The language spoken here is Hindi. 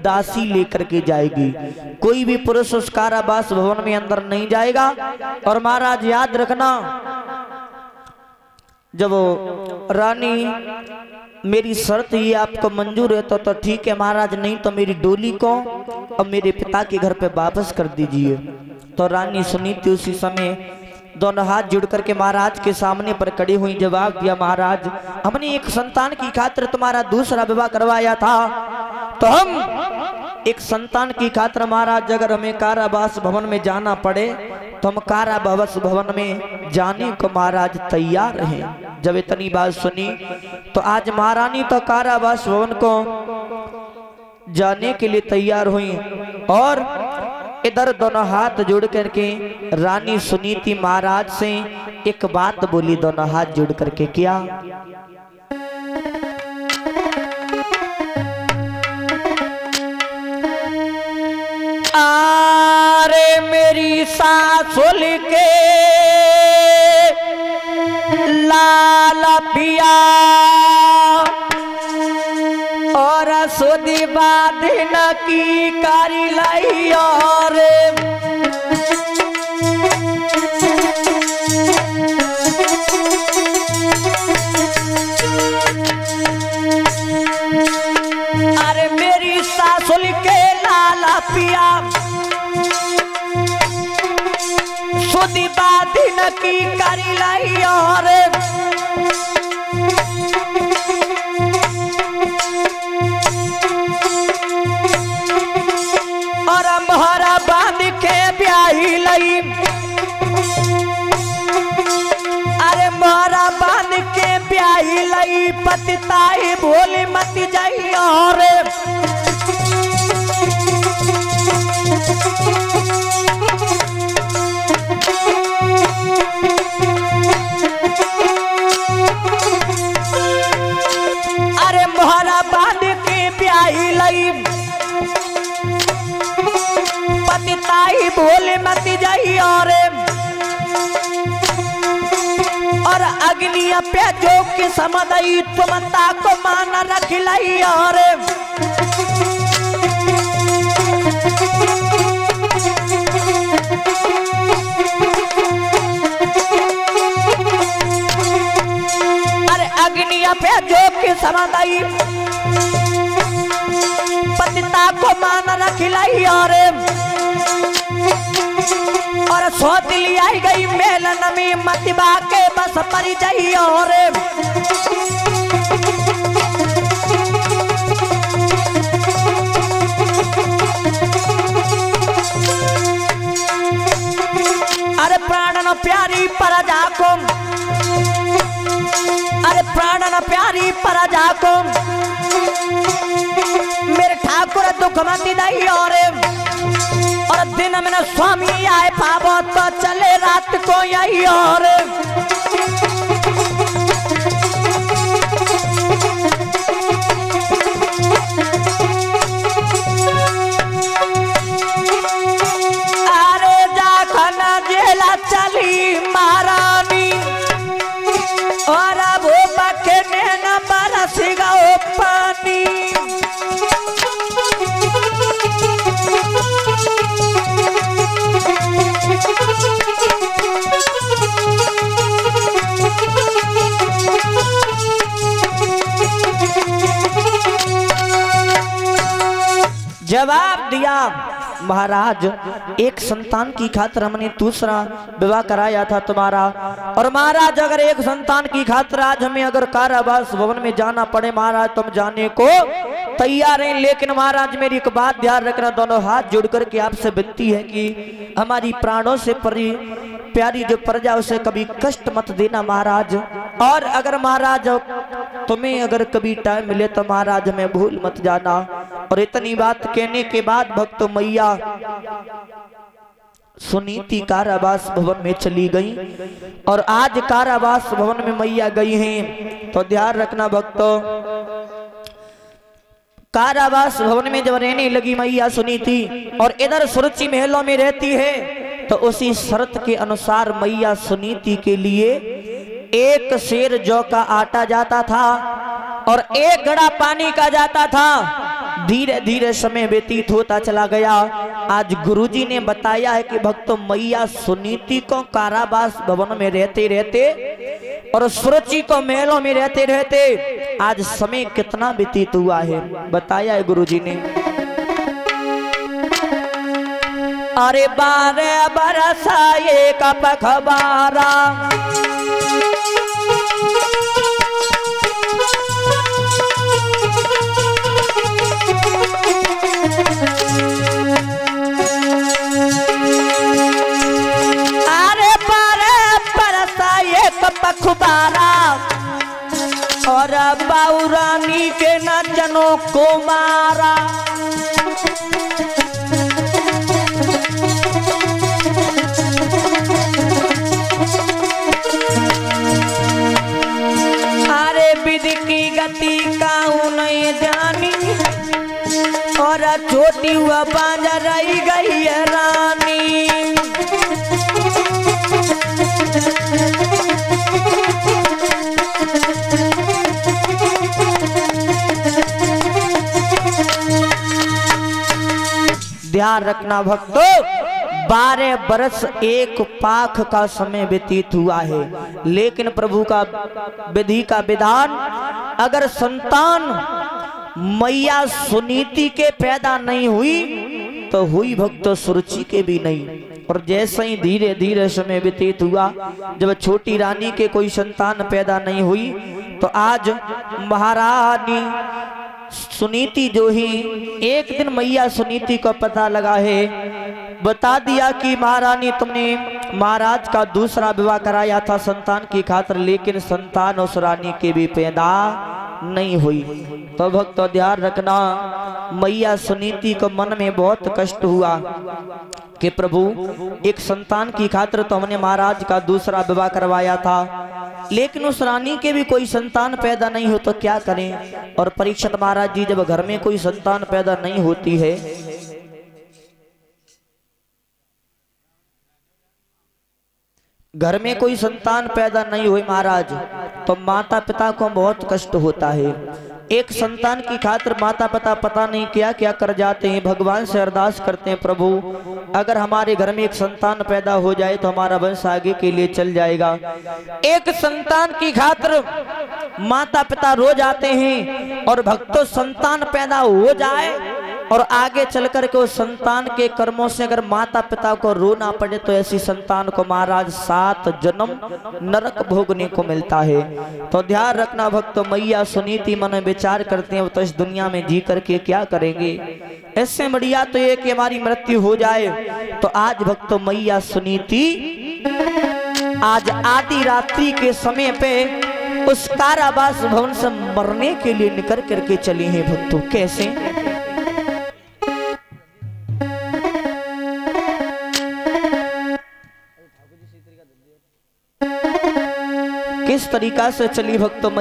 दासी लेकर के जाएगी। कोई भी पुरुष उस कारावास भवन में अंदर नहीं जाएगा। और महाराज याद रखना, जब रानी मेरी शर्त ये आपको मंजूर है तो ठीक है महाराज, नहीं तो मेरी डोली को अब मेरे पिता के घर पे वापस कर दीजिए। तो रानी सुनीति उसी समय दोनों हाथ जुड़ करके महाराज के सामने पर खड़ी हुई, जवाब दिया, महाराज हमने एक संतान की खातिर तुम्हारा दूसरा विवाह करवाया था, तो हम एक संतान की खातिर महाराज अगर हमें कारावास भवन में जाना पड़े तो हम कारावास भवन में जाने को महाराज तैयार हैं। जब इतनी बात सुनी तो आज महारानी तो कारावास भवन को जाने के लिए तैयार हुई और इधर दोनों हाथ जोड़ करके रानी सुनीति महाराज से एक बात बोली, दोनों हाथ जोड़ करके, क्या? आरे मेरी सासुल के लाला पिया और सुधी बाधिन की कारी लाई और अरे मेरी सासुल के लाला पिया सुधी बाधिन की कारी लाई और मोहरा बांध के ब्याही लई, अरे मोहरा बांध के ब्याही लई, पतिताई भोली मत जाई और अरे मोहरा बांध के ब्याही लई, पतिताई भोले मत जाई और अग्नि पे जो कि समदई तुमता को मान रख लाई और अरे अग्नि पे जो कि समदई पतिता को मान रख लाई और सोच लिया गई मेलन में मतिबा के बस परी जाई और अरे प्राणन प्यारी प्रजा को, अरे प्राणन प्यारी प्रजा को मेरे ठाकुर दुख मत दई और दिन में स्वामी आए पावो तो चले रात को यही और अरे जाखना जेला चली महारानी और अब बखने न बरसेगा वो पानी। जवाब दिया, महाराज एक संतान की खातिर हमने दूसरा विवाह कराया था तुम्हारा, और महाराज अगर एक संतान की खातिर आज हमें अगर कारावास भवन में जाना पड़े महाराज तुम जाने को तैयार हैं। लेकिन महाराज मेरी एक बात ध्यान रखना, दोनों हाथ जोड़ करके आपसे विनती है कि हमारी प्राणों से प्यारी जो प्रजा उसे कभी कष्ट मत देना महाराज। और अगर महाराज तुम्हें अगर कभी टाइम मिले तो महाराज हमें भूल मत जाना। और इतनी बात कहने के बाद भक्त मैया सुनीति कारावास भवन में चली गई और आज कारावास भवन में मैया गई हैं। तो ध्यान रखना भक्तों, कारावास भवन में जब रहने लगी मैया सुनीति और इधर सुरुचि महलों में रहती है, तो उसी शर्त के अनुसार मैया सुनीति के लिए एक सेर जौ का आटा जाता था और एक घड़ा पानी का जाता था। धीरे धीरे समय व्यतीत होता चला गया। आज गुरुजी ने बताया है कि भक्तों मैया सुनीति को कारावास भवन में रहते रहते और सुरुचि को महलों में रहते रहते आज समय कितना व्यतीत हुआ है, बताया है गुरुजी ने। अरे 12 बरस एक पखबारा, पखबारा और बाउरानी के न जनों को मारा। अरे विधि की गति काऊ नहीं जानी और छोटी हुआ बांझ रही गई है रानी। ध्यान रखना भक्तों, 12 बरस एक पाख का समय व्यतीत हुआ है, लेकिन प्रभु का विधि का विधान, अगर संतान मैया सुनीति के पैदा नहीं हुई तो हुई भक्तों सुरुचि के भी नहीं। और जैसे ही धीरे धीरे समय व्यतीत हुआ, जब छोटी रानी के कोई संतान पैदा नहीं हुई तो आज महारानी सुनीति जो ही एक दिन मैया सुनीति को पता लगा है, बता दिया कि महारानी तुमने महाराज का दूसरा विवाह कराया था संतान की खातिर, लेकिन संतान उस रानी के भी पैदा नहीं हुई। तो भक्तों ध्यान रखना, मैया सुनीति को मन में बहुत कष्ट हुआ कि प्रभु एक संतान की खातिर तो हमने महाराज का दूसरा विवाह करवाया था, लेकिन उस रानी के भी कोई संतान पैदा नहीं हो तो क्या करें। और परीक्षित महाराज जी, जब घर में कोई संतान पैदा नहीं होती है, घर में कोई संतान पैदा नहीं हुई महाराज, तो माता पिता को बहुत कष्ट होता है। एक संतान की खातिर माता पिता पता नहीं क्या क्या कर जाते हैं, भगवान से अरदास करते हैं, प्रभु अगर हमारे घर में एक संतान पैदा हो जाए तो हमारा वंश आगे के लिए चल जाएगा। एक संतान की खातिर माता पिता रो जाते हैं, और भक्तों संतान पैदा हो जाए और आगे चल कर के उस संतान के कर्मों से अगर माता पिता को रोना पड़े तो ऐसी संतान को महाराज 7 जन्म नरक भोगने को मिलता है। तो ध्यान रखना भक्तों, मैया सुनीति मन में विचार करते हैं तो इस दुनिया में जी करके क्या करेंगे, इससे बढ़िया तो ये कि हमारी मृत्यु हो जाए। तो आज भक्तों मैया सुनीति आज आधी रात्रि के समय पे उस कारावास भवन से मरने के लिए निकल करके चली हैं भक्तों। कैसे? किस तरीका से चली भक्तों?